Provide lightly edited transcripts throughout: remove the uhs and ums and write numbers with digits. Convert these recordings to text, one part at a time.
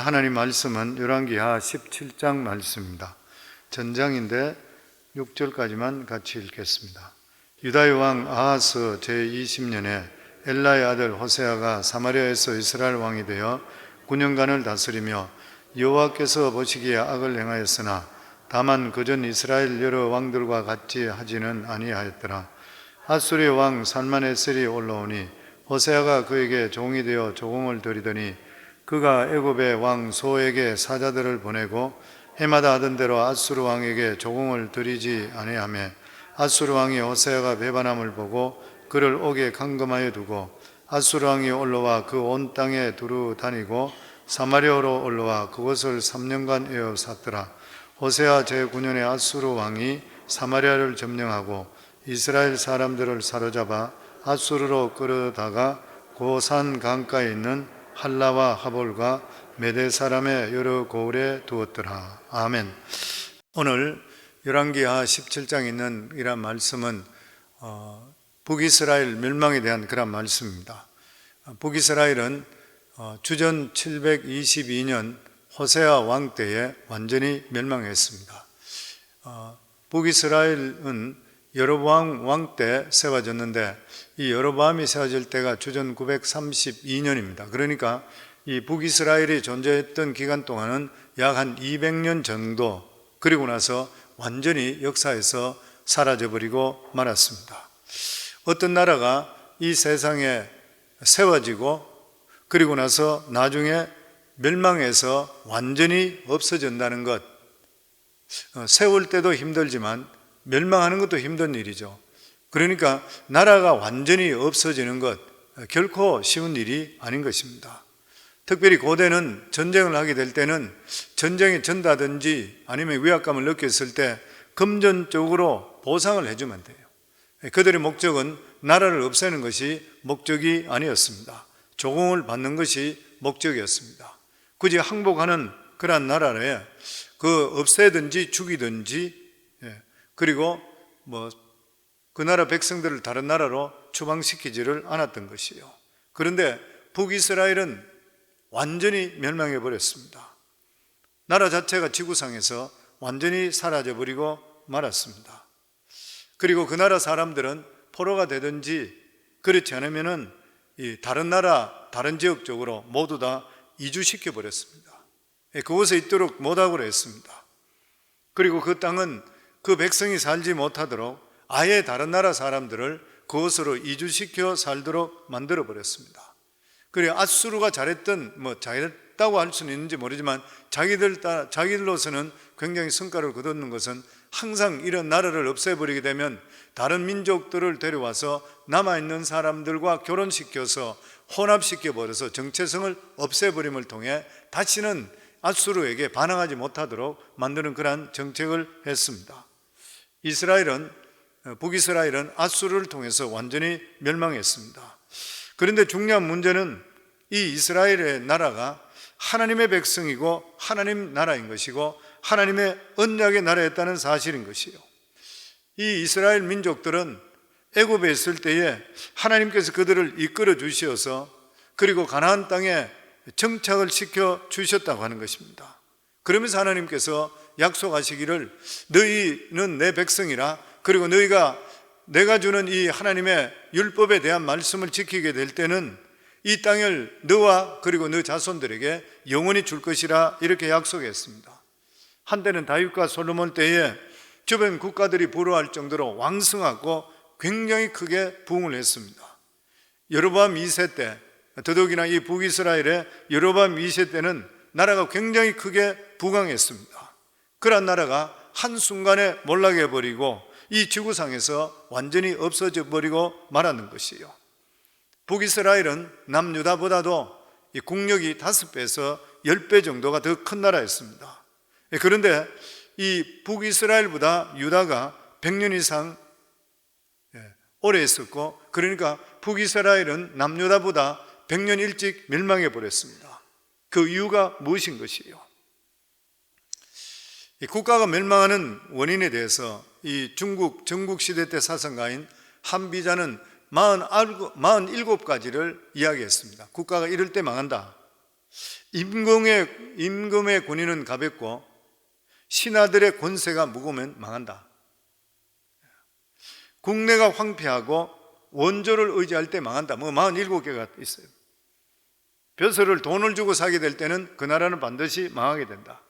하나님 말씀은 열왕기하 17장 말씀입니다. 전장인데 6절까지만 같이 읽겠습니다. 유다의 왕 아하스 제20년에 엘라의 아들 호세아가 사마리아에서 이스라엘 왕이 되어 9년간을 다스리며 여호와께서 보시기에 악을 행하였으나 다만 그전 이스라엘 여러 왕들과 같이 하지는 아니하였더라. 아수르의 왕 살만에셀이 올라오니 호세아가 그에게 종이 되어 조공을 드리더니 그가 애굽의 왕 소에게 사자들을 보내고 해마다 하던 대로 아수르 왕에게 조공을 드리지 아니하며 아수르 왕이 호세아가 배반함을 보고 그를 옥에 감금하여 두고 아수르 왕이 올라와 그 온 땅에 두루 다니고 사마리아로 올라와 그것을 3년간 에워쌌더라. 호세아 제9년에 아수르 왕이 사마리아를 점령하고 이스라엘 사람들을 사로잡아 아수르로 끌어다가 고산 강가에 있는 할라와 하볼과 메대 사람의 여러 고을에 두었더라. 아멘. 오늘 열왕기하 17장에 있는 이런 말씀은 북이스라엘 멸망에 대한 그런 말씀입니다. 북이스라엘은 주전 722년 호세아 왕 때에 완전히 멸망했습니다. 북이스라엘은 여로보암 왕 때 세워졌는데 이 여로보암이 세워질 때가 주전 932년입니다. 그러니까 이 북이스라엘이 존재했던 기간 동안은 약 한 200년 정도, 그리고 나서 완전히 역사에서 사라져버리고 말았습니다. 어떤 나라가 이 세상에 세워지고 그리고 나서 나중에 멸망해서 완전히 없어진다는 것, 세울 때도 힘들지만 멸망하는 것도 힘든 일이죠. 그러니까 나라가 완전히 없어지는 것 결코 쉬운 일이 아닌 것입니다. 특별히 고대는 전쟁을 하게 될 때는 전쟁에 전다든지 아니면 위압감을 느꼈을 때 금전적으로 보상을 해주면 돼요. 그들의 목적은 나라를 없애는 것이 목적이 아니었습니다. 조공을 받는 것이 목적이었습니다. 굳이 항복하는 그러한 나라에 없애든지 죽이든지, 그리고 그 나라 백성들을 다른 나라로 추방시키지를 않았던 것이에요. 그런데 북이스라엘은 완전히 멸망해 버렸습니다. 나라 자체가 지구상에서 완전히 사라져 버리고 말았습니다. 그리고 그 나라 사람들은 포로가 되든지 그렇지 않으면은 이 다른 나라, 다른 지역 쪽으로 모두 다 이주시켜 버렸습니다. 그곳에 있도록 못하고 했습니다. 그리고 그 땅은 그 백성이 살지 못하도록 아예 다른 나라 사람들을 그곳으로 이주시켜 살도록 만들어 버렸습니다. 그리고 아수르가 잘했다고 할 수는 있는지 모르지만 자기들로서는 굉장히 성과를 거두는 것은 항상 이런 나라를 없애버리게 되면 다른 민족들을 데려와서 남아있는 사람들과 결혼시켜서 혼합시켜버려서 정체성을 없애버림을 통해 다시는 아수르에게 반항하지 못하도록 만드는 그러한 정책을 했습니다. 북이스라엘은 아수르를 통해서 완전히 멸망했습니다. 그런데 중요한 문제는 이 이스라엘의 나라가 하나님의 백성이고 하나님 나라인 것이고 하나님의 언약의 나라였다는 사실인 것이요. 이 이스라엘 민족들은 애굽에 있을 때에 하나님께서 그들을 이끌어 주셔서 그리고 가나안 땅에 정착을 시켜 주셨다고 하는 것입니다. 그러면서 하나님께서 약속하시기를 너희는 내 백성이라, 그리고 내가 주는 이 하나님의 율법에 대한 말씀을 지키게 될 때는 이 땅을 너와 그리고 너 자손들에게 영원히 줄 것이라 이렇게 약속했습니다. 한때는 다윗과 솔로몬 때에 주변 국가들이 부러워할 정도로 왕성하고 굉장히 크게 부흥을 했습니다. 여로보암 2세 때, 더더욱이나 이 북이스라엘의 여로보암 2세 때는 나라가 굉장히 크게 부강했습니다. 그런 나라가 한순간에 몰락해버리고 이 지구상에서 완전히 없어져 버리고 말았는 것이에요. 북이스라엘은 남유다보다도 이 국력이 5배에서 10배 정도가 더 큰 나라였습니다. 그런데 이 북이스라엘보다 유다가 100년 이상 오래 했었고, 그러니까 북이스라엘은 남유다보다 100년 일찍 멸망해 버렸습니다. 그 이유가 무엇인 것이에요? 이 국가가 멸망하는 원인에 대해서 이 중국 전국시대 때 사성가인 한비자는 47가지를 이야기했습니다. 국가가 이럴 때 망한다. 임금의 권위는 가볍고 신하들의 권세가 무거우면 망한다. 국내가 황폐하고 원조를 의지할 때 망한다. 47개가 있어요. 벼슬을 돈을 주고 사게 될 때는 그 나라는 반드시 망하게 된다.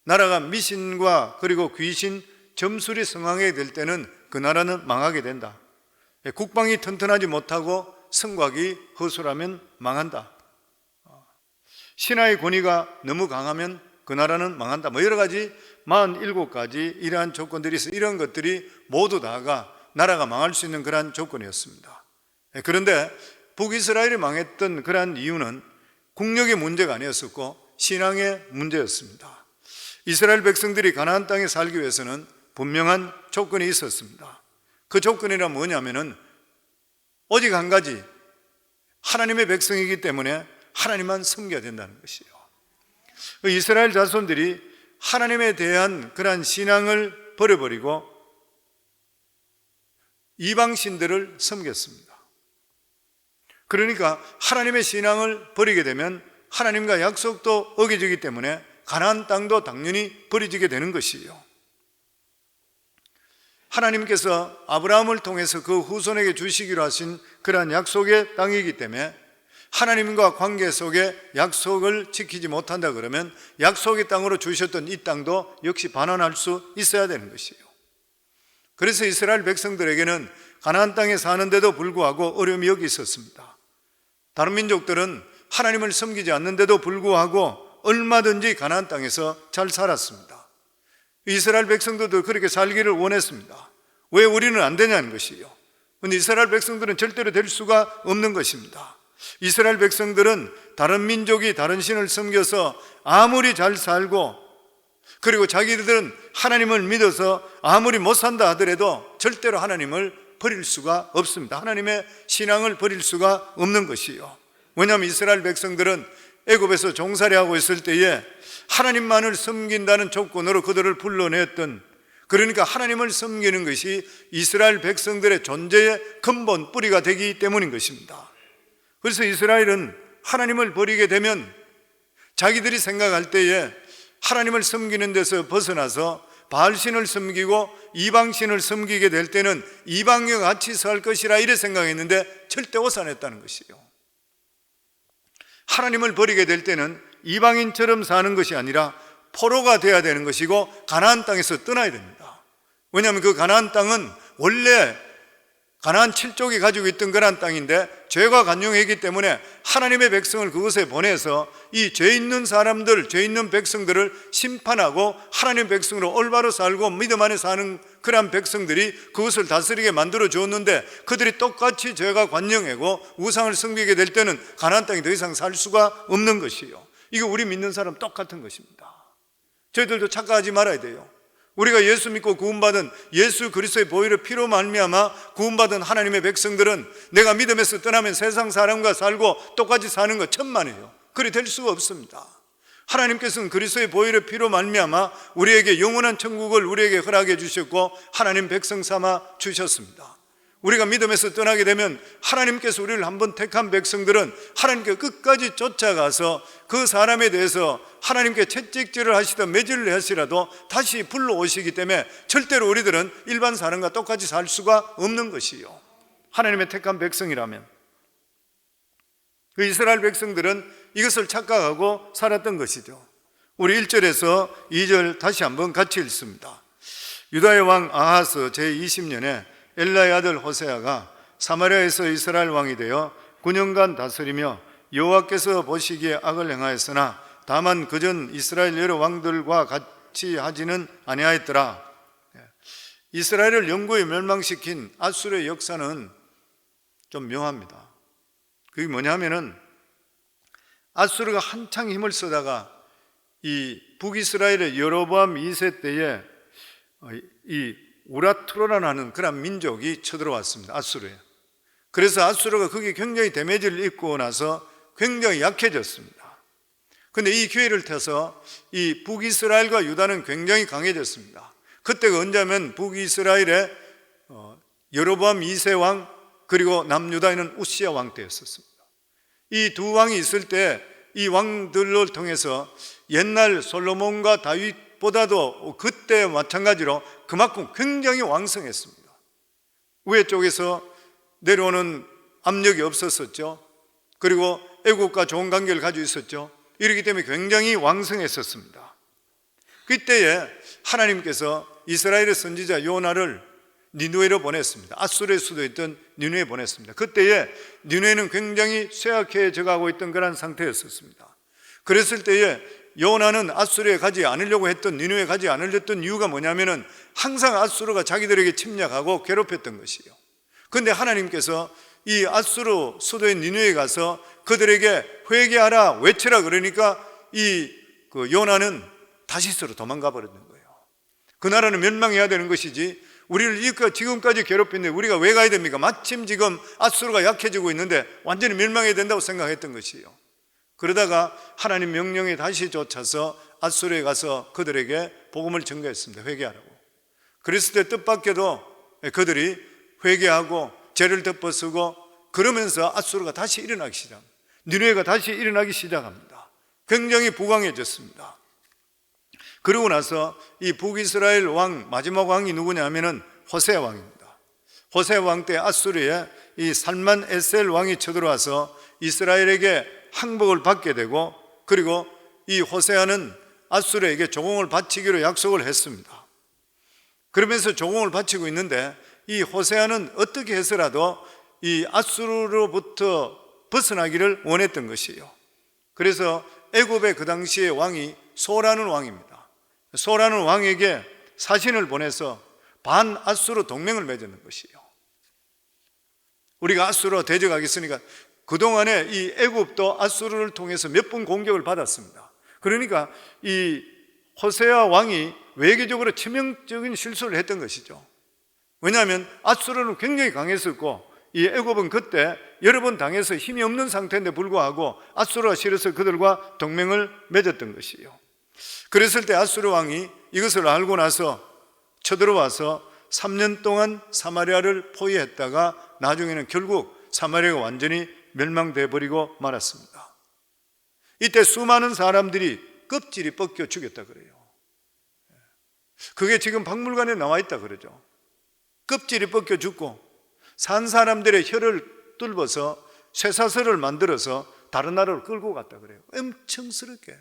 나라가 미신과 그리고 귀신, 점술이 성황하게 될 때는 그 나라는 망하게 된다. 국방이 튼튼하지 못하고 성곽이 허술하면 망한다. 신하의 권위가 너무 강하면 그 나라는 망한다. 여러 가지 47가지 이러한 조건들이 있어. 이런 것들이 모두 다가 나라가 망할 수 있는 그러한 조건이었습니다. 그런데 북이스라엘이 망했던 그러한 이유는 국력의 문제가 아니었었고 신앙의 문제였습니다. 이스라엘 백성들이 가나안 땅에 살기 위해서는 분명한 조건이 있었습니다. 그 조건이란 뭐냐면은 오직 한 가지, 하나님의 백성이기 때문에 하나님만 섬겨야 된다는 것이에요. 이스라엘 자손들이 하나님에 대한 그러한 신앙을 버려버리고 이방신들을 섬겼습니다. 그러니까 하나님의 신앙을 버리게 되면 하나님과 약속도 어겨지기 때문에 가나안 땅도 당연히 버려지게 되는 것이에요. 하나님께서 아브라함을 통해서 그 후손에게 주시기로 하신 그러한 약속의 땅이기 때문에 하나님과 관계 속에 약속을 지키지 못한다 그러면 약속의 땅으로 주셨던 이 땅도 역시 반환할 수 있어야 되는 것이에요. 그래서 이스라엘 백성들에게는 가나안 땅에 사는데도 불구하고 어려움이 여기 있었습니다. 다른 민족들은 하나님을 섬기지 않는데도 불구하고 얼마든지 가나안 땅에서 잘 살았습니다. 이스라엘 백성들도 그렇게 살기를 원했습니다. 왜 우리는 안 되냐는 것이에요. 그런데 이스라엘 백성들은 절대로 될 수가 없는 것입니다. 이스라엘 백성들은 다른 민족이 다른 신을 섬겨서 아무리 잘 살고 그리고 자기들은 하나님을 믿어서 아무리 못 산다 하더라도 절대로 하나님을 버릴 수가 없습니다. 하나님의 신앙을 버릴 수가 없는 것이에요. 왜냐하면 이스라엘 백성들은 애굽에서 종살이하고 있을 때에 하나님만을 섬긴다는 조건으로 그들을 불러냈던, 그러니까 하나님을 섬기는 것이 이스라엘 백성들의 존재의 근본 뿌리가 되기 때문인 것입니다. 그래서 이스라엘은 하나님을 버리게 되면 자기들이 생각할 때에 하나님을 섬기는 데서 벗어나서 바알신을 섬기고 이방신을 섬기게 될 때는 이방과 같이 살 것이라 이래 생각했는데 절대 오산했다는 것이에요. 하나님을 버리게 될 때는 이방인처럼 사는 것이 아니라 포로가 되어야 되는 것이고 가나안 땅에서 떠나야 됩니다. 왜냐하면 그 가나안 땅은 원래 가나안 7족이 가지고 있던 그런 땅인데 죄가 간용했기 때문에 하나님의 백성을 그곳에 보내서 이 죄 있는 사람들, 죄 있는 백성들을 심판하고 하나님의 백성으로 올바로 살고 믿음 안에 사는 그런 백성들이 그것을 다스리게 만들어 주었는데 그들이 똑같이 죄가 관용하고 우상을 섬기게 될 때는 가나안 땅이 더 이상 살 수가 없는 것이에요. 이거 우리 믿는 사람 똑같은 것입니다. 저희들도 착각하지 말아야 돼요. 우리가 예수 믿고 구원받은 예수 그리스도의 보혈의 피로 말미암아 구원받은 하나님의 백성들은 내가 믿음에서 떠나면 세상 사람과 살고 똑같이 사는 것 천만에요. 그리 될 수가 없습니다. 하나님께서는 그리스도의 보혈의 피로 말미암아 우리에게 영원한 천국을 우리에게 허락해 주셨고 하나님 백성 삼아 주셨습니다. 우리가 믿음에서 떠나게 되면 하나님께서 우리를 한번 택한 백성들은 하나님께 끝까지 쫓아가서 그 사람에 대해서 하나님께 채찍질을 하시든 매질을 하시라도 다시 불러오시기 때문에 절대로 우리들은 일반 사람과 똑같이 살 수가 없는 것이요, 하나님의 택한 백성이라면. 그 이스라엘 백성들은 이것을 착각하고 살았던 것이죠. 우리 1절에서 2절 다시 한번 같이 읽습니다. 유다의 왕 아하스 제20년에 엘라의 아들 호세아가 사마리아에서 이스라엘 왕이 되어 9년간 다스리며 여호와께서 보시기에 악을 행하였으나 다만 그전 이스라엘 여러 왕들과 같이 하지는 아니하였더라. 이스라엘을 영구히 멸망시킨 아수르의 역사는 좀 묘합니다. 그게 뭐냐면은 아수르가 한창 힘을 쓰다가 이 북이스라엘의 여로보암 2세 때에 이 우라투로라는 그런 민족이 쳐들어왔습니다. 아수르에. 그래서 아수르가 거기에 굉장히 데미지를 입고 나서 굉장히 약해졌습니다. 그런데 이 기회를 타서 이 북이스라엘과 유다는 굉장히 강해졌습니다. 그때가 언제면 북이스라엘의 여로보암 2세 왕 그리고 남유다에는 우시야 왕 때였었습니다. 이 두 왕이 있을 때 이 왕들을 통해서 옛날 솔로몬과 다윗보다도 그때 마찬가지로 그만큼 굉장히 왕성했습니다. 위에 쪽에서 내려오는 압력이 없었었죠. 그리고 애국과 좋은 관계를 가지고 있었죠. 이렇기 때문에 굉장히 왕성했었습니다. 그때에 하나님께서 이스라엘의 선지자 요나를 니느웨로 보냈습니다. 아수르의 수도였던 니느웨에 보냈습니다. 그때에 니느웨는 굉장히 쇠약해져 가고 있던 그런 상태였었습니다. 그랬을 때에 요나는 아수르에 가지 않으려고 했던, 니느웨에 가지 않으려던 이유가 뭐냐면은 항상 아수르가 자기들에게 침략하고 괴롭혔던 것이에요. 그런데 하나님께서 이 아수르 수도인 니느웨에 가서 그들에게 회개하라, 외치라 그러니까 요나는 다시스로 도망가 버렸는 거예요. 그 나라는 멸망해야 되는 것이지 우리를 지금까지 괴롭혔는데 우리가 왜 가야 됩니까? 마침 지금 아수르가 약해지고 있는데 완전히 멸망해야 된다고 생각했던 것이에요. 그러다가 하나님 명령에 다시 쫓아서 아수르에 가서 그들에게 복음을 전가했습니다. 회개하라고. 그랬을 때 뜻밖에도 그들이 회개하고 죄를 덮어쓰고 그러면서 아수르가 다시 일어나기 시작합니다. 니느웨가 다시 일어나기 시작합니다. 굉장히 부강해졌습니다. 그러고 나서 이 북이스라엘 왕, 마지막 왕이 누구냐 하면은 호세아 왕입니다. 호세아 왕 때 아수르에 이 살만 에셀 왕이 쳐들어와서 이스라엘에게 항복을 받게 되고, 그리고 이 호세아는 아수르에게 조공을 바치기로 약속을 했습니다. 그러면서 조공을 바치고 있는데 이 호세아는 어떻게 해서라도 이 아수르로부터 벗어나기를 원했던 것이에요. 그래서 애굽의 그 당시의 왕이 소라는 왕입니다. 소라는 왕에게 사신을 보내서 반아수르 동맹을 맺었는 것이에요. 우리가 아수르와 대적하겠으니까 그동안에 이 애굽도 아수르를 통해서 몇 번 공격을 받았습니다. 그러니까 이 호세아 왕이 외교적으로 치명적인 실수를 했던 것이죠. 왜냐하면 아수르는 굉장히 강했었고 이 애굽은 그때 여러 번 당해서 힘이 없는 상태인데 불구하고 아수르가 싫어서 그들과 동맹을 맺었던 것이에요. 그랬을 때 아수르 왕이 이것을 알고 나서 쳐들어와서 3년 동안 사마리아를 포위했다가 나중에는 결국 사마리아가 완전히 멸망돼 버리고 말았습니다. 이때 수많은 사람들이 껍질이 벗겨 죽였다 그래요. 그게 지금 박물관에 나와 있다 그러죠. 껍질이 벗겨 죽고 산 사람들의 혀를 뚫어서 쇠사슬을 만들어서 다른 나라로 끌고 갔다 그래요. 엄청스럽게.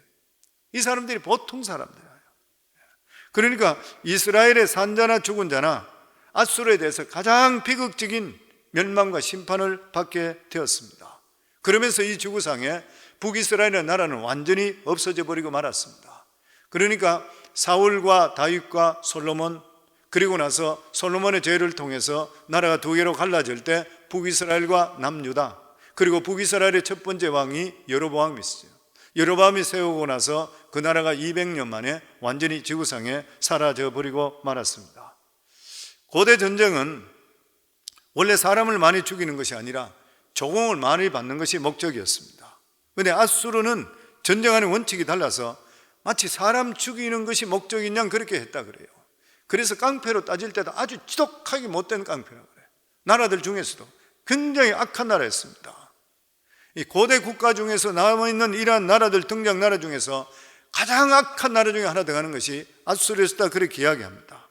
이 사람들이 보통 사람들이에요. 그러니까 이스라엘의 산자나 죽은 자나 아수르에 대해서 가장 비극적인 멸망과 심판을 받게 되었습니다. 그러면서 이 지구상에 북이스라엘의 나라는 완전히 없어져 버리고 말았습니다. 그러니까 사울과 다윗과 솔로몬, 그리고 나서 솔로몬의 죄를 통해서 나라가 두 개로 갈라질 때 북이스라엘과 남유다, 그리고 북이스라엘의 첫 번째 왕이 여로보암이 있어요. 여로보암이 세우고 나서 그 나라가 200년 만에 완전히 지구상에 사라져 버리고 말았습니다. 고대 전쟁은 원래 사람을 많이 죽이는 것이 아니라 조공을 많이 받는 것이 목적이었습니다. 그런데 아수르는 전쟁하는 원칙이 달라서 마치 사람 죽이는 것이 목적인 양 그렇게 했다 그래요. 그래서 깡패로 따질 때도 아주 지독하게 못된 깡패라고 그래요. 나라들 중에서도 굉장히 악한 나라였습니다. 이 고대 국가 중에서 남아있는 이러한 나라들, 등장 나라 중에서 가장 악한 나라 중에 하나 되가는 것이 아수르였다 그렇게 이야기합니다.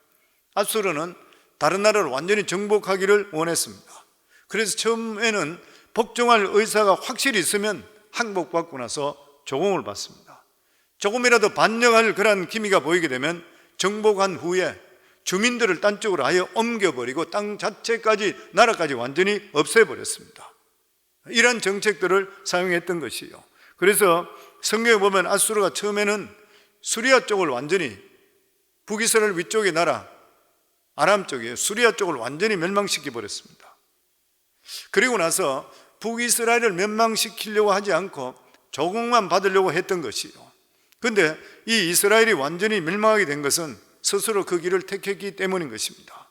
아수르는 다른 나라를 완전히 정복하기를 원했습니다. 그래서 처음에는 복종할 의사가 확실히 있으면 항복받고 나서 조공을 받습니다. 조금이라도 반역할 그런 기미가 보이게 되면 정복한 후에 주민들을 딴 쪽으로 아예 옮겨버리고 땅 자체까지, 나라까지 완전히 없애버렸습니다. 이런 정책들을 사용했던 것이에요. 그래서 성경에 보면 아수르가 처음에는 수리아 쪽을 완전히, 북이스라엘 위쪽의 나라 아람 쪽에 수리아 쪽을 완전히 멸망시켜 버렸습니다. 그리고 나서 북이스라엘을 멸망시키려고 하지 않고 조공만 받으려고 했던 것이요. 그런데 이 이스라엘이 완전히 멸망하게 된 것은 스스로 그 길을 택했기 때문인 것입니다.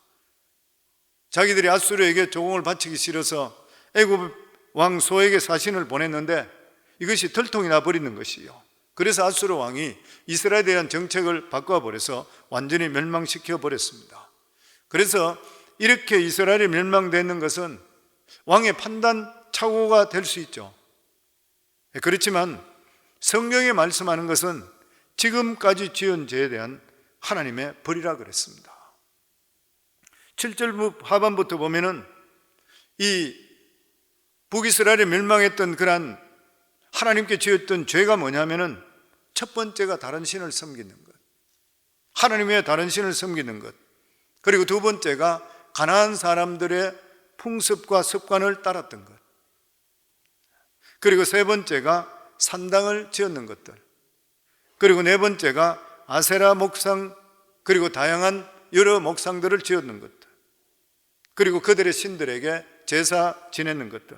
자기들이 아수르에게 조공을 바치기 싫어서 애굽 왕 소에게 사신을 보냈는데 이것이 들통이 나버리는 것이요. 그래서 아수르 왕이 이스라엘에 대한 정책을 바꿔버려서 완전히 멸망시켜 버렸습니다. 그래서 이렇게 이스라엘이 멸망되는 것은 왕의 판단 착오가 될 수 있죠. 그렇지만 성경에 말씀하는 것은 지금까지 지은 죄에 대한 하나님의 벌이라 그랬습니다. 7절 하반부터 보면은 이 북이스라엘에 멸망했던 그러한 하나님께 지었던 죄가 뭐냐면은 첫 번째가 다른 신을 섬기는 것, 하나님 외에 다른 신을 섬기는 것. 그리고 두 번째가 가나안 사람들의 풍습과 습관을 따랐던 것. 그리고 세 번째가 산당을 지었는 것들. 그리고 네 번째가 아세라 목상, 그리고 다양한 여러 목상들을 지었는 것들. 그리고 그들의 신들에게 제사 지내는 것들.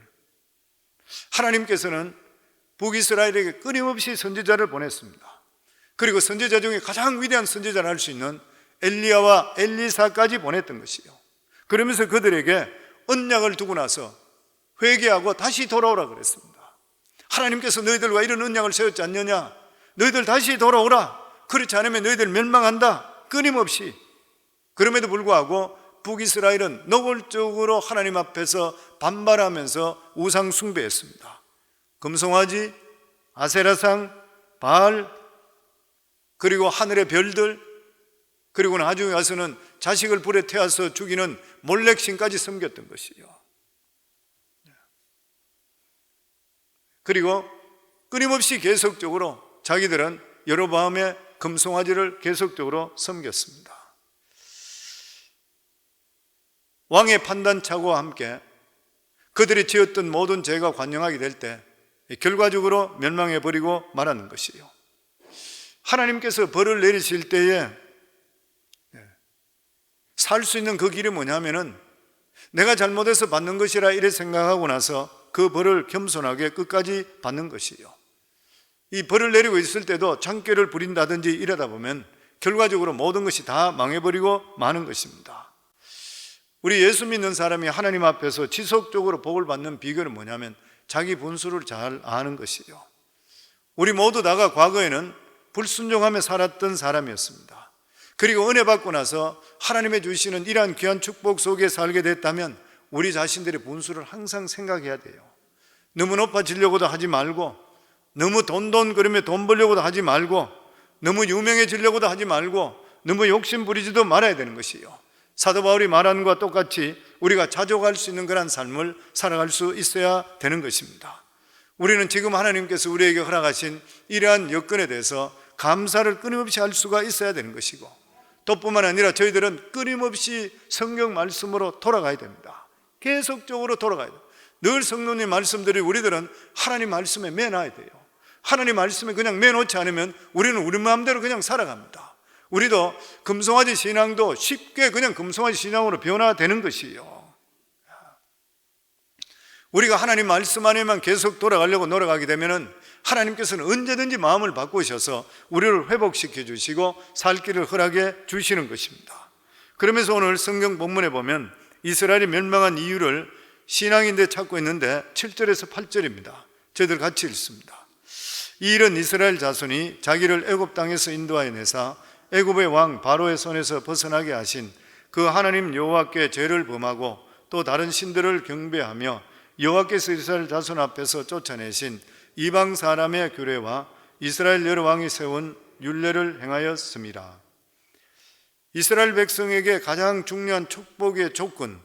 하나님께서는 북이스라엘에게 끊임없이 선지자를 보냈습니다. 그리고 선지자 중에 가장 위대한 선지자를 할 수 있는 엘리야와 엘리사까지 보냈던 것이요. 그러면서 그들에게 언약을 두고 나서 회개하고 다시 돌아오라 그랬습니다. 하나님께서 너희들과 이런 언약을 세웠지 않느냐? 너희들 다시 돌아오라. 그렇지 않으면 너희들 멸망한다. 끊임없이. 그럼에도 불구하고 북이스라엘은 노골적으로 하나님 앞에서 반발하면서 우상 숭배했습니다. 금송아지, 아세라상, 바알, 그리고 하늘의 별들, 그리고 나중에 가서는 자식을 불에 태워서 죽이는 몰렉신까지 섬겼던 것이요. 그리고 끊임없이 계속적으로 자기들은 여로보암의 금송아지를 계속적으로 섬겼습니다. 왕의 판단착오와 함께 그들이 지었던 모든 죄가 관영하게 될 때 결과적으로 멸망해버리고 말하는 것이요. 하나님께서 벌을 내리실 때에 살 수 있는 그 길이 뭐냐면은 내가 잘못해서 받는 것이라 이래 생각하고 나서 그 벌을 겸손하게 끝까지 받는 것이요. 이 벌을 내리고 있을 때도 창꾀를 부린다든지 이러다 보면 결과적으로 모든 것이 다 망해버리고 마는 것입니다. 우리 예수 믿는 사람이 하나님 앞에서 지속적으로 복을 받는 비결은 뭐냐면 자기 분수를 잘 아는 것이요. 우리 모두 다가 과거에는 불순종하며 살았던 사람이었습니다. 그리고 은혜 받고 나서 하나님의 주시는 이러한 귀한 축복 속에 살게 됐다면 우리 자신들의 분수를 항상 생각해야 돼요. 너무 높아지려고도 하지 말고, 너무 돈 그러면 돈 벌려고도 하지 말고, 너무 유명해지려고도 하지 말고, 너무 욕심 부리지도 말아야 되는 것이요. 사도 바울이 말하는 것과 똑같이 우리가 자족할 수 있는 그런 삶을 살아갈 수 있어야 되는 것입니다. 우리는 지금 하나님께서 우리에게 허락하신 이러한 여건에 대해서 감사를 끊임없이 할 수가 있어야 되는 것이고, 또 뿐만 아니라 저희들은 끊임없이 성경 말씀으로 돌아가야 됩니다. 계속적으로 돌아가야 돼요. 늘 성령님 말씀들이 우리들은 하나님 말씀에 매놔야 돼요. 하나님 말씀에 그냥 매놓지 않으면 우리는 우리 마음대로 그냥 살아갑니다. 우리도 금송아지 신앙도 쉽게 그냥 금송아지 신앙으로 변화되는 것이에요. 우리가 하나님 말씀 안에만 계속 돌아가려고 노력하게 되면 하나님께서는 언제든지 마음을 바꾸셔서 우리를 회복시켜 주시고 살 길을 허락해 주시는 것입니다. 그러면서 오늘 성경 본문에 보면 이스라엘이 멸망한 이유를 신앙인데 찾고 있는데 7절에서 8절입니다. 저희들 같이 읽습니다. 이 일은 이스라엘 자손이 자기를 애굽 땅에서 인도하여 내사 애굽의 왕 바로의 손에서 벗어나게 하신 그 하나님 여호와께 죄를 범하고 또 다른 신들을 경배하며 여호와께서 이스라엘 자손 앞에서 쫓아내신 이방 사람의 규례와 이스라엘 여러 왕이 세운 율례를 행하였습니다. 이스라엘 백성에게 가장 중요한 축복의 조건,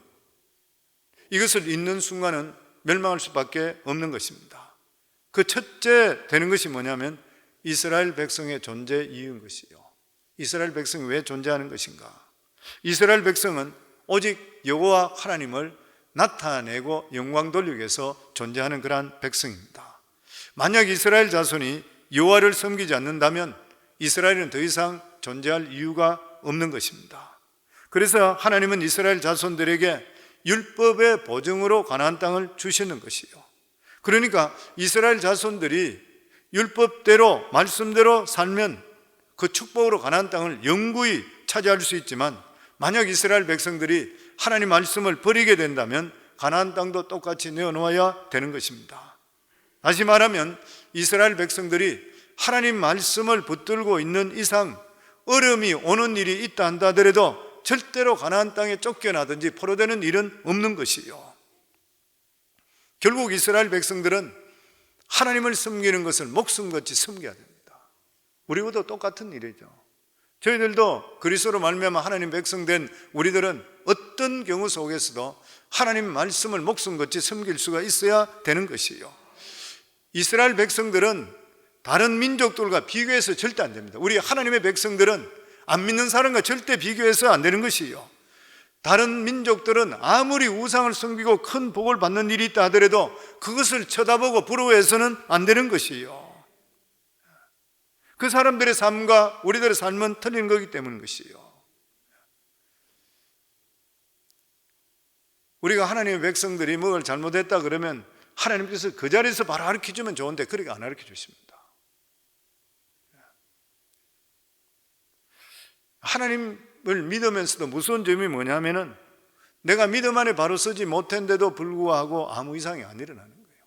이것을 잊는 순간은 멸망할 수밖에 없는 것입니다. 그 첫째 되는 것이 뭐냐면 이스라엘 백성의 존재 이유인 것이요. 이스라엘 백성이 왜 존재하는 것인가? 이스라엘 백성은 오직 여호와 하나님을 나타내고 영광 돌리기 위해서 존재하는 그러한 백성입니다. 만약 이스라엘 자손이 여호와를 섬기지 않는다면 이스라엘은 더 이상 존재할 이유가 없는 것입니다. 그래서 하나님은 이스라엘 자손들에게 율법의 보증으로 가나안 땅을 주시는 것이요. 그러니까 이스라엘 자손들이 율법대로 말씀대로 살면 그 축복으로 가나안 땅을 영구히 차지할 수 있지만 만약 이스라엘 백성들이 하나님 말씀을 버리게 된다면 가나안 땅도 똑같이 내어놓아야 되는 것입니다. 다시 말하면 이스라엘 백성들이 하나님 말씀을 붙들고 있는 이상 어려움이 오는 일이 있다 한다 하더라도 절대로 가나안 땅에 쫓겨나든지 포로되는 일은 없는 것이요. 결국 이스라엘 백성들은 하나님을 섬기는 것을 목숨같이 섬겨야 됩니다. 우리와도 똑같은 일이죠. 저희들도 그리스도로 말미암아 하나님 백성된 우리들은 어떤 경우 속에서도 하나님 말씀을 목숨같이 섬길 수가 있어야 되는 것이에요. 이스라엘 백성들은 다른 민족들과 비교해서 절대 안 됩니다. 우리 하나님의 백성들은 안 믿는 사람과 절대 비교해서 안 되는 것이에요. 다른 민족들은 아무리 우상을 섬기고 큰 복을 받는 일이 있다 하더라도 그것을 쳐다보고 부러워해서는 안 되는 것이에요. 그 사람들의 삶과 우리들의 삶은 틀린 거기 때문인 것이에요. 우리가 하나님의 백성들이 뭘 잘못했다 그러면 하나님께서 그 자리에서 바로 가르쳐주면 좋은데 그렇게 안 가르쳐 주십니다. 하나님을 믿으면서도 무서운 점이 뭐냐면은 내가 믿음 안에 바로 서지 못했는데도 불구하고 아무 이상이 안 일어나는 거예요.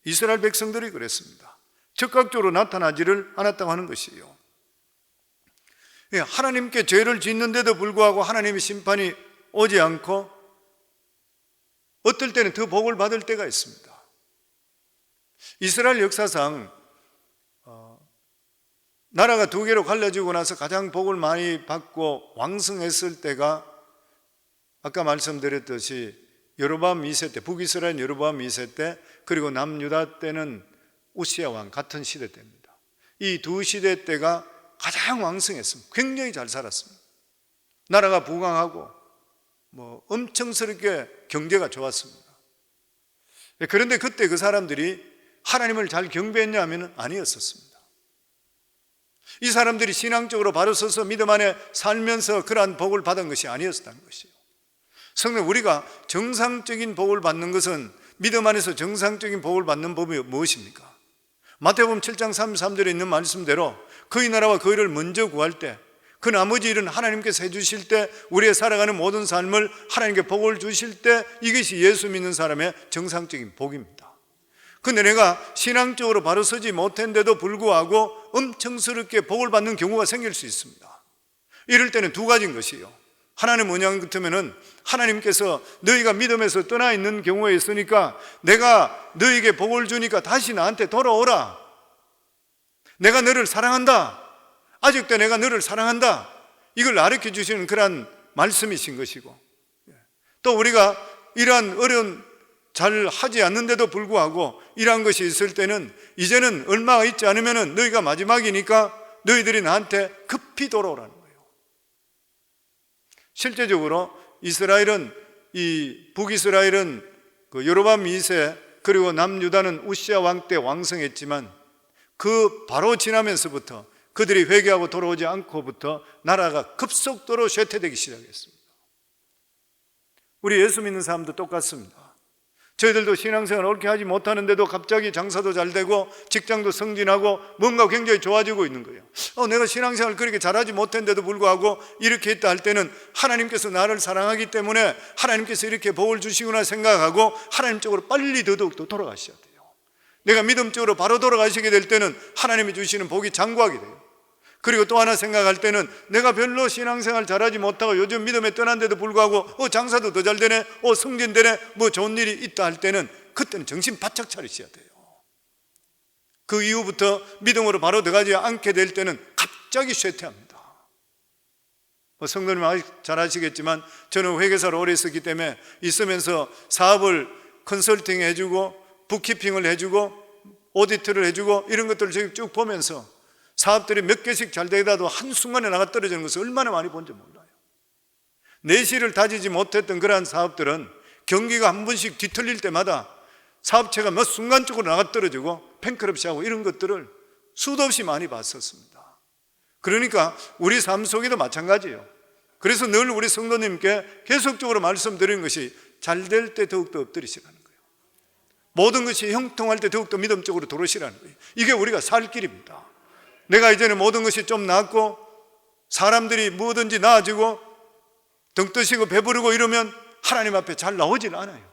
이스라엘 백성들이 그랬습니다. 즉각적으로 나타나지를 않았다고 하는 것이에요. 하나님께 죄를 짓는데도 불구하고 하나님의 심판이 오지 않고 어떨 때는 더 복을 받을 때가 있습니다. 이스라엘 역사상 나라가 두 개로 갈라지고 나서 가장 복을 많이 받고 왕성했을 때가 아까 말씀드렸듯이 여로보암 2세 때, 북이스라엘 여로보암 2세 때, 그리고 남유다 때는 우시야 왕 같은 시대 때입니다. 이 두 시대 때가 가장 왕성했습니다. 굉장히 잘 살았습니다. 나라가 부강하고 엄청스럽게 경제가 좋았습니다. 그런데 그때 그 사람들이 하나님을 잘 경배했냐 하면 아니었었습니다. 이 사람들이 신앙적으로 바로 서서 믿음 안에 살면서 그러한 복을 받은 것이 아니었다는 것이에요. 성도, 우리가 정상적인 복을 받는 것은 믿음 안에서 정상적인 복을 받는 법이 무엇입니까? 마태복음 7장 33절에 있는 말씀대로 그의 나라와 그 일을 먼저 구할 때, 그 나머지 일은 하나님께서 해주실 때, 우리의 살아가는 모든 삶을 하나님께 복을 주실 때, 이것이 예수 믿는 사람의 정상적인 복입니다. 근데 내가 신앙적으로 바로 서지 못했는데도 불구하고 엄청스럽게 복을 받는 경우가 생길 수 있습니다. 이럴 때는 두 가지인 것이에요. 하나는 뭐냐 같으면은 하나님께서 너희가 믿음에서 떠나 있는 경우에 있으니까 내가 너희에게 복을 주니까 다시 나한테 돌아오라. 내가 너를 사랑한다. 아직도 내가 너를 사랑한다. 이걸 가르쳐 주시는 그런 말씀이신 것이고, 또 우리가 이러한 어려운 잘 하지 않는데도 불구하고 이러한 것이 있을 때는 이제는 얼마가 있지 않으면 너희가 마지막이니까 너희들이 나한테 급히 돌아오라는 거예요. 실제적으로 이스라엘은, 북이스라엘은 그 여로보암 2세 그리고 남유다는 우시야 왕 때 왕성했지만 그 바로 지나면서부터 그들이 회개하고 돌아오지 않고부터 나라가 급속도로 쇠퇴되기 시작했습니다. 우리 예수 믿는 사람도 똑같습니다. 저희들도 신앙생활 옳게 하지 못하는데도 갑자기 장사도 잘 되고 직장도 승진하고 뭔가 굉장히 좋아지고 있는 거예요. 내가 신앙생활 그렇게 잘하지 못했는데도 불구하고 이렇게 했다 할 때는 하나님께서 나를 사랑하기 때문에 하나님께서 이렇게 복을 주시구나 생각하고 하나님 쪽으로 빨리 더더욱더 돌아가셔야 돼요. 내가 믿음적으로 바로 돌아가시게 될 때는 하나님이 주시는 복이 장구하게 돼요. 그리고 또 하나 생각할 때는 내가 별로 신앙생활 잘하지 못하고 요즘 믿음에 떠난데도 불구하고 장사도 더 잘 되네, 승진되네, 좋은 일이 있다 할 때는 그때는 정신 바짝 차리셔야 돼요. 그 이후부터 믿음으로 바로 들어가지 않게 될 때는 갑자기 쇠퇴합니다. 성도님 아직 잘 아시겠지만 저는 회계사로 오래 있었기 때문에 있으면서 사업을 컨설팅 해주고 북키핑을 해주고 오디트를 해주고 이런 것들을 쭉 보면서 사업들이 몇 개씩 잘 되다도 한순간에 나가 떨어지는 것을 얼마나 많이 본지 몰라요. 내실을 다지지 못했던 그러한 사업들은 경기가 한 번씩 뒤틀릴 때마다 사업체가 몇 순간적으로 나가 떨어지고 뱅크럽시하고 이런 것들을 수도 없이 많이 봤었습니다. 그러니까 우리 삶 속에도 마찬가지예요. 그래서 늘 우리 성도님께 계속적으로 말씀드리는 것이 잘 될 때 더욱더 엎드리시라는 거예요. 모든 것이 형통할 때 더욱더 믿음적으로 들어오시라는 거예요. 이게 우리가 살 길입니다. 내가 이제는 모든 것이 좀 나았고 사람들이 뭐든지 나아지고 등 뜨시고 배부르고 이러면 하나님 앞에 잘 나오질 않아요.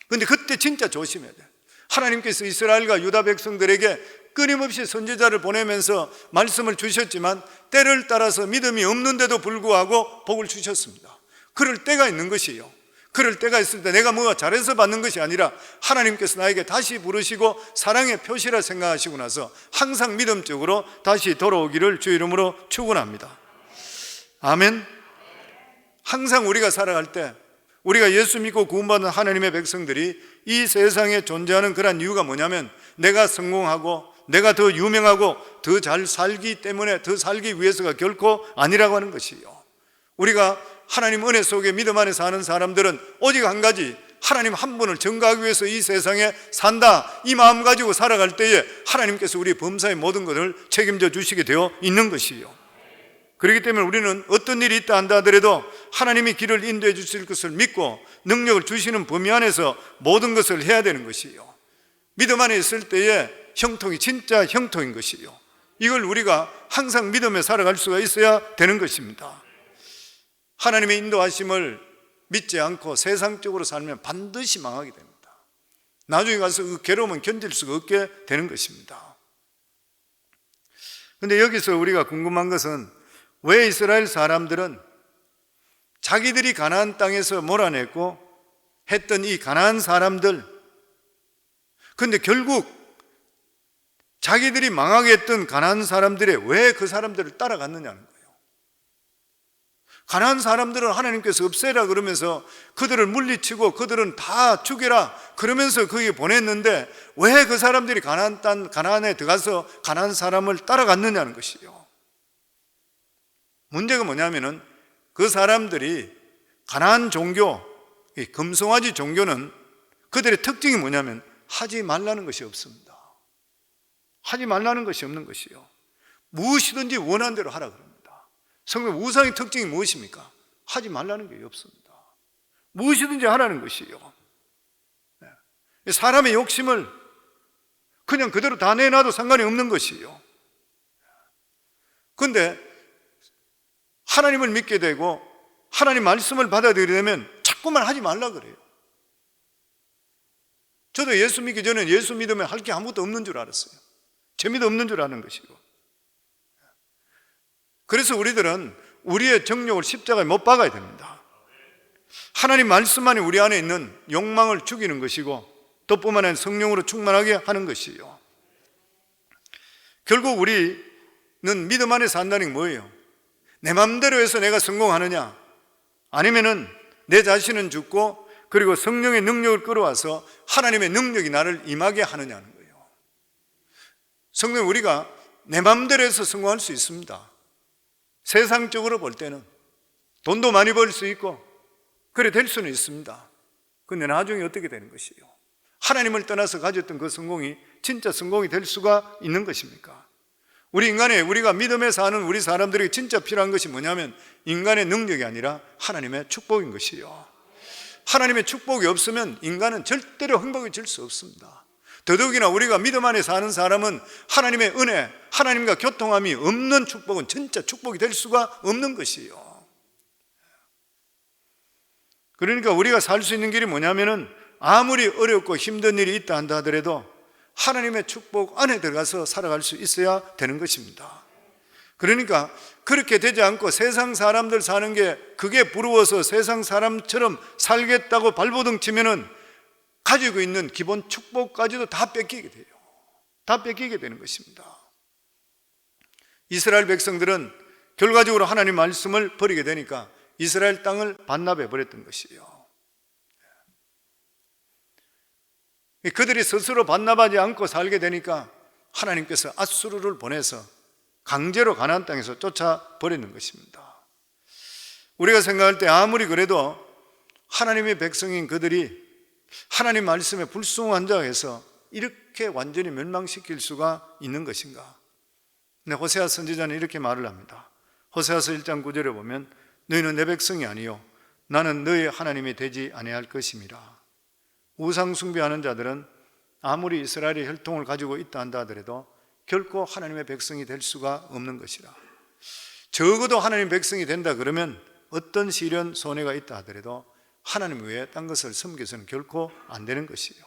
그런데 그때 진짜 조심해야 돼요. 하나님께서 이스라엘과 유다 백성들에게 끊임없이 선지자를 보내면서 말씀을 주셨지만 때를 따라서 믿음이 없는데도 불구하고 복을 주셨습니다. 그럴 때가 있는 것이에요. 그럴 때가 있을 때 내가 뭐가 잘해서 받는 것이 아니라 하나님께서 나에게 다시 부르시고 사랑의 표시라 생각하시고 나서 항상 믿음적으로 다시 돌아오기를 주 이름으로 축원합니다. 아멘. 항상 우리가 살아갈 때 우리가 예수 믿고 구원받은 하나님의 백성들이 이 세상에 존재하는 그런 이유가 뭐냐면 내가 성공하고 내가 더 유명하고 더 잘 살기 때문에 더 살기 위해서가 결코 아니라고 하는 것이요. 우리가 하나님 은혜 속에 믿음 안에 사는 사람들은 오직 한 가지, 하나님 한 분을 전가하기 위해서 이 세상에 산다, 이 마음 가지고 살아갈 때에 하나님께서 우리 범사의 모든 것을 책임져 주시게 되어 있는 것이요. 그렇기 때문에 우리는 어떤 일이 있다 한다 하더라도 하나님이 길을 인도해 주실 것을 믿고 능력을 주시는 범위 안에서 모든 것을 해야 되는 것이요. 믿음 안에 있을 때에 형통이 진짜 형통인 것이요. 이걸 우리가 항상 믿음에 살아갈 수가 있어야 되는 것입니다. 하나님의 인도하심을 믿지 않고 세상적으로 살면 반드시 망하게 됩니다. 나중에 가서 그 괴로움은 견딜 수가 없게 되는 것입니다. 그런데 여기서 우리가 궁금한 것은 왜 이스라엘 사람들은 자기들이 가나안 땅에서 몰아냈고 했던 이 가나안 사람들, 그런데 결국 자기들이 망하게 했던 가나안 사람들이 왜 그 사람들을 따라갔느냐는 거예요. 가나안 사람들은 하나님께서 없애라 그러면서 그들을 물리치고 그들은 다 죽여라 그러면서 거기에 보냈는데 왜 그 사람들이 가나안 땅, 가나안에 들어가서 가나안 사람을 따라갔느냐는 것이요. 문제가 뭐냐면은 그 사람들이 가나안 종교, 이 금송아지 종교는 그들의 특징이 뭐냐면 하지 말라는 것이 없습니다. 하지 말라는 것이 없는 것이요. 무엇이든지 원하는 대로 하라 그럽니다. 성경 우상의 특징이 무엇입니까? 하지 말라는 게 없습니다. 무엇이든지 하라는 것이요. 사람의 욕심을 그냥 그대로 다 내놔도 상관이 없는 것이요. 그런데 하나님을 믿게 되고 하나님 말씀을 받아들이게 되면 자꾸만 하지 말라 그래요. 저도 예수 믿기 전에 예수 믿으면 할 게 아무것도 없는 줄 알았어요. 재미도 없는 줄 아는 것이고. 그래서 우리들은 우리의 정욕을 십자가에 못 박아야 됩니다. 하나님 말씀만이 우리 안에 있는 욕망을 죽이는 것이고 또 뿐만 아니라 성령으로 충만하게 하는 것이요. 결국 우리는 믿음 안에 산다는 게 뭐예요? 내 마음대로 해서 내가 성공하느냐, 아니면은 내 자신은 죽고 그리고 성령의 능력을 끌어와서 하나님의 능력이 나를 임하게 하느냐는 거예요. 성경 우리가 내 마음대로 해서 성공할 수 있습니다. 세상적으로 볼 때는 돈도 많이 벌 수 있고 그래 될 수는 있습니다. 그런데 나중에 어떻게 되는 것이에요? 하나님을 떠나서 가졌던 그 성공이 진짜 성공이 될 수가 있는 것입니까? 우리가 믿음에 사는 우리 사람들에게 진짜 필요한 것이 뭐냐면 인간의 능력이 아니라 하나님의 축복인 것이요. 하나님의 축복이 없으면 인간은 절대로 행복해질 수 없습니다. 더더욱이나 우리가 믿음 안에 사는 사람은 하나님의 은혜, 하나님과 교통함이 없는 축복은 진짜 축복이 될 수가 없는 것이요. 그러니까 우리가 살 수 있는 길이 뭐냐면은 아무리 어렵고 힘든 일이 있다 한다 하더라도 하나님의 축복 안에 들어가서 살아갈 수 있어야 되는 것입니다. 그러니까 그렇게 되지 않고 세상 사람들 사는 게 그게 부러워서 세상 사람처럼 살겠다고 발버둥 치면은 가지고 있는 기본 축복까지도 다 뺏기게 돼요. 다 뺏기게 되는 것입니다. 이스라엘 백성들은 결과적으로 하나님 말씀을 버리게 되니까 이스라엘 땅을 반납해 버렸던 것이에요. 그들이 스스로 반납하지 않고 살게 되니까 하나님께서 앗수르를 보내서 강제로 가나안 땅에서 쫓아버리는 것입니다. 우리가 생각할 때 아무리 그래도 하나님의 백성인 그들이 하나님 말씀에 불순한 자가 해서 이렇게 완전히 멸망시킬 수가 있는 것인가? 근데 호세아 선지자는 이렇게 말을 합니다. 호세아서 1장 9절에 보면 너희는 내 백성이 아니요 나는 너희 하나님이 되지 아니할 것임이라. 우상 숭배하는 자들은 아무리 이스라엘의 혈통을 가지고 있다 한다 하더라도 결코 하나님의 백성이 될 수가 없는 것이라. 적어도 하나님의 백성이 된다 그러면 어떤 시련 손해가 있다 하더라도 하나님 외에 딴 것을 섬겨서는 결코 안 되는 것이에요.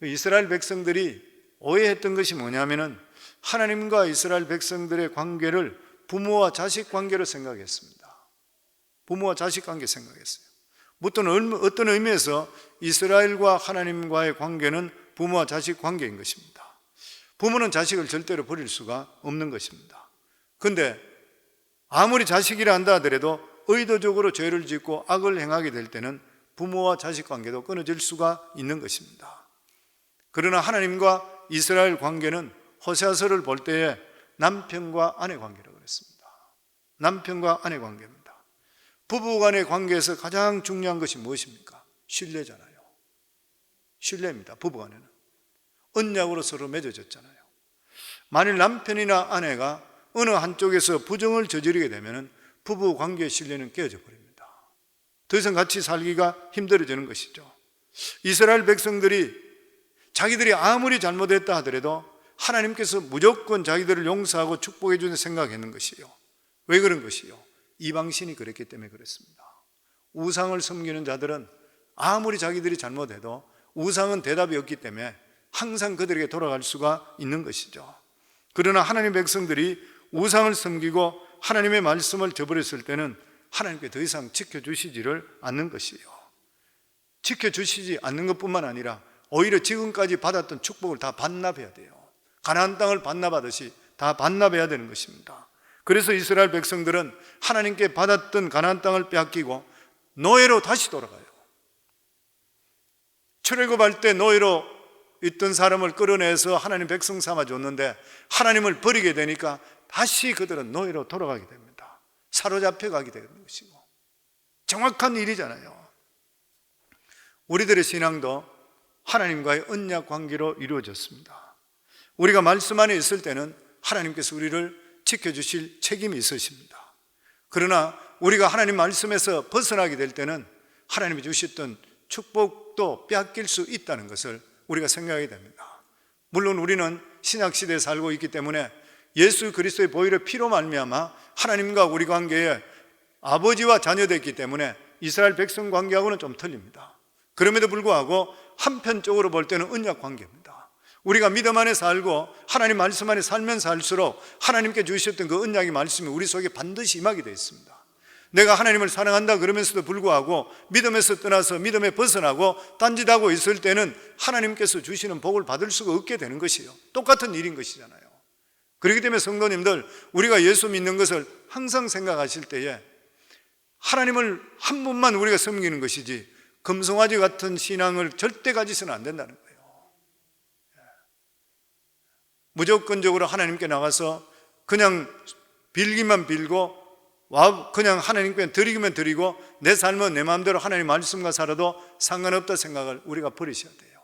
이스라엘 백성들이 오해했던 것이 뭐냐면은 하나님과 이스라엘 백성들의 관계를 부모와 자식 관계로 생각했습니다. 부모와 자식 관계 생각했어요. 어떤 의미에서 이스라엘과 하나님과의 관계는 부모와 자식 관계인 것입니다. 부모는 자식을 절대로 버릴 수가 없는 것입니다. 그런데 아무리 자식이라 한다 하더라도 의도적으로 죄를 짓고 악을 행하게 될 때는 부모와 자식 관계도 끊어질 수가 있는 것입니다. 그러나 하나님과 이스라엘 관계는 호세아서를 볼 때에 남편과 아내 관계라고 그랬습니다. 남편과 아내 관계입니다. 부부간의 관계에서 가장 중요한 것이 무엇입니까? 신뢰잖아요. 신뢰입니다. 부부간에는 언약으로 서로 맺어졌잖아요. 만일 남편이나 아내가 어느 한쪽에서 부정을 저지르게 되면 부부 관계의 신뢰는 깨어져 버립니다. 더 이상 같이 살기가 힘들어지는 것이죠. 이스라엘 백성들이 자기들이 아무리 잘못했다 하더라도 하나님께서 무조건 자기들을 용서하고 축복해 주는 생각했는 것이요. 왜 그런 것이요? 이방신이 그랬기 때문에 그렇습니다. 우상을 섬기는 자들은 아무리 자기들이 잘못해도 우상은 대답이 없기 때문에 항상 그들에게 돌아갈 수가 있는 것이죠. 그러나 하나님 백성들이 우상을 섬기고 하나님의 말씀을 저버렸을 때는 하나님께 더 이상 지켜주시지를 않는 것이에요. 지켜주시지 않는 것뿐만 아니라 오히려 지금까지 받았던 축복을 다 반납해야 돼요. 가나안 땅을 반납하듯이 다 반납해야 되는 것입니다. 그래서 이스라엘 백성들은 하나님께 받았던 가나안 땅을 빼앗기고 노예로 다시 돌아가요. 출애굽할 때 노예로 있던 사람을 끌어내서 하나님 백성 삼아줬는데 하나님을 버리게 되니까 다시 그들은 노예로 돌아가게 됩니다. 사로잡혀 가게 되는 것이고 정확한 일이잖아요. 우리들의 신앙도 하나님과의 언약 관계로 이루어졌습니다. 우리가 말씀 안에 있을 때는 하나님께서 우리를 지켜주실 책임이 있으십니다. 그러나 우리가 하나님 말씀에서 벗어나게 될 때는 하나님이 주셨던 축복도 빼앗길 수 있다는 것을 우리가 생각하게 됩니다. 물론 우리는 신약시대에 살고 있기 때문에 예수 그리스도의 보혈의 피로 말미암아 하나님과 우리 관계에 아버지와 자녀됐기 때문에 이스라엘 백성 관계하고는 좀 틀립니다. 그럼에도 불구하고 한편적으로 볼 때는 언약 관계입니다. 우리가 믿음 안에 살고 하나님 말씀 안에 살면 살수록 하나님께 주셨던 그 언약의 말씀이 우리 속에 반드시 임하게 되어 있습니다. 내가 하나님을 사랑한다 그러면서도 불구하고 믿음에서 떠나서 믿음에 벗어나고 딴짓하고 있을 때는 하나님께서 주시는 복을 받을 수가 없게 되는 것이에요. 똑같은 일인 것이잖아요. 그렇기 때문에 성도님들, 우리가 예수 믿는 것을 항상 생각하실 때에 하나님을 한 분만 우리가 섬기는 것이지 금송아지 같은 신앙을 절대 가지서는 안 된다는 거예요. 무조건적으로 하나님께 나가서 그냥 빌기만 빌고 그냥 하나님께 드리기만 드리고 내 삶은 내 마음대로 하나님 말씀과 살아도 상관없다 생각을 우리가 버리셔야 돼요.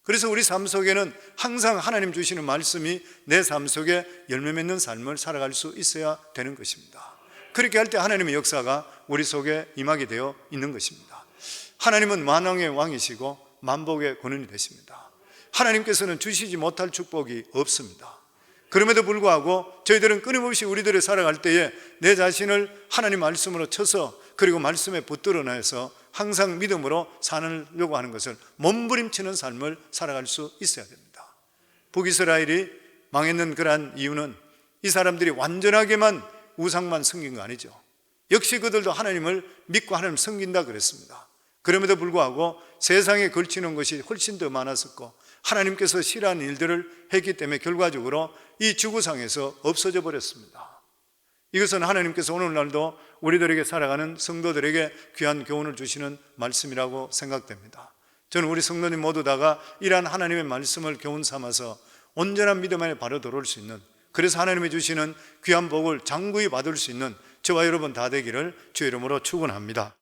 그래서 우리 삶 속에는 항상 하나님 주시는 말씀이 내 삶 속에 열매 맺는 삶을 살아갈 수 있어야 되는 것입니다. 그렇게 할 때 하나님의 역사가 우리 속에 임하게 되어 있는 것입니다. 하나님은 만왕의 왕이시고 만복의 권원이 되십니다. 하나님께서는 주시지 못할 축복이 없습니다. 그럼에도 불구하고 저희들은 끊임없이 우리들이 살아갈 때에 내 자신을 하나님 말씀으로 쳐서 그리고 말씀에 붙들어 놔서 항상 믿음으로 살려고 하는 것을 몸부림치는 삶을 살아갈 수 있어야 됩니다. 북이스라엘이 망했는 그러한 이유는 이 사람들이 완전하게만 우상만 섬긴 거 아니죠. 역시 그들도 하나님을 믿고 하나님을 섬긴다 그랬습니다. 그럼에도 불구하고 세상에 걸치는 것이 훨씬 더 많았었고 하나님께서 싫어하는 일들을 했기 때문에 결과적으로 이 지구상에서 없어져 버렸습니다. 이것은 하나님께서 오늘날도 우리들에게 살아가는 성도들에게 귀한 교훈을 주시는 말씀이라고 생각됩니다. 저는 우리 성도님 모두 다가 이러한 하나님의 말씀을 교훈 삼아서 온전한 믿음 안에 바로 들어올 수 있는, 그래서 하나님이 주시는 귀한 복을 장구히 받을 수 있는 저와 여러분 다 되기를 주의 이름으로 축원합니다.